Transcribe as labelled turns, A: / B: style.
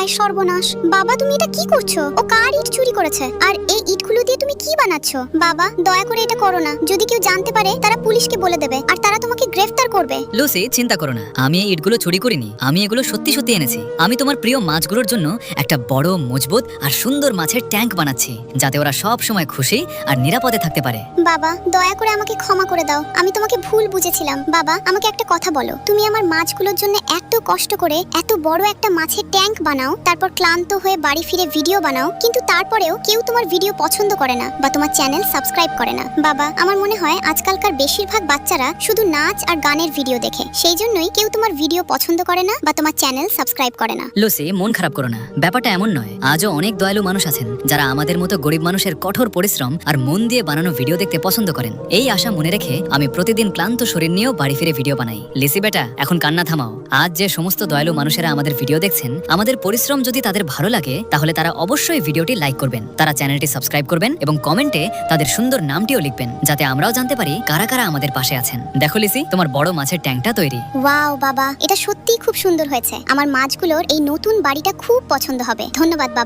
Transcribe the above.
A: হায় সর্বনাশ, বাবা তুমি এটা কি করছো? ও কার ইট চুরি করেছে? আর এই ইটগুলো দিয়ে তুমি কি বানাচ্ছো? বাবা দয়া করে এটা করো না, যদি কেউ জানতে পারে তারা পুলিশকে বলে দেবে আর তারা তোমাকে গ্রেফতার করবে।
B: লুসি, চিন্তা করো না, আমি এই ইটগুলো চুরি করিনি, আমি এগুলো সত্যি সত্যি এনেছি। আমি তোমার প্রিয় মাছগুলোর জন্য একটা বড়, মজবুত আর সুন্দর মাছের ট্যাঙ্ক বানাচ্ছি, যাতে ওরা সব সময় খুশি আর নিরাপদে থাকতে পারে।
A: বাবা দয়া করে আমাকে ক্ষমা করে দাও, আমি তোমাকে ভুল বুঝেছিলাম। বাবা আমাকে একটা কথা বলো, তুমি আমার মাছগুলোর জন্য এত কষ্ট করে এত বড় একটা মাছের ট্যাঙ্ক বানাও, তারপর ক্লান্ত হয়ে বাড়ি ফিরে ভিডিও বানাও, কিন্তু তারপরেও কেউ তোমার ভিডিও পছন্দ করে না বা তোমার চ্যানেল সাবস্ক্রাইব করে না। বাবা আমার মনে হয় আজকালকার বেশিরভাগ বাচ্চারা শুধু নাচ আর গানের ভিডিও দেখে, সেই জন্যই কেউ তোমার ভিডিও পছন্দ করে না বা তোমার চ্যানেল সাবস্ক্রাইব করে না।
B: লুসি, মন খারাপ করো না, ব্যাপারটা এমন নয়। আজও অনেক দয়ালু মানুষ আছেন যারা আমাদের মতো গরিব মানুষের কঠোর পরিশ্রম আর মন দিয়ে বানানো ভিডিও দেখতে পছন্দ করেন। এই আশা মনে রেখে আমি প্রতিদিন ক্লান্ত শরীর নিয়েও বাড়ি ফিরে ভিডিও বানাই। লিসি বেটা, এখন কান্না থামাও। আজ যে সমস্ত দয়ালু মানুষেরা আমাদের ভিডিও দেখছেন, আমাদের পরিশ্রম যদি তাদের ভালো লাগে তাহলে তারা অবশ্যই ভিডিওটি লাইক করবেন, তারা চ্যানেলটি সাবস্ক্রাইব করবেন এবং কমেন্টে তাদের সুন্দর নামটিও লিখবেন, যাতে আমরাও জানতে পারি কারা কারা আমাদের পাশে আছেন। দেখো লিসি, তোমার বড় মাছের ট্যাঙ্কটা তৈরি।
A: ওয়াও বাবা, এটা সত্যিই খুব সুন্দর হয়েছে। আমার মাছগুলোর এই নতুন বাড়িটা খুব পছন্দ হবে। ধন্যবাদ বাবা।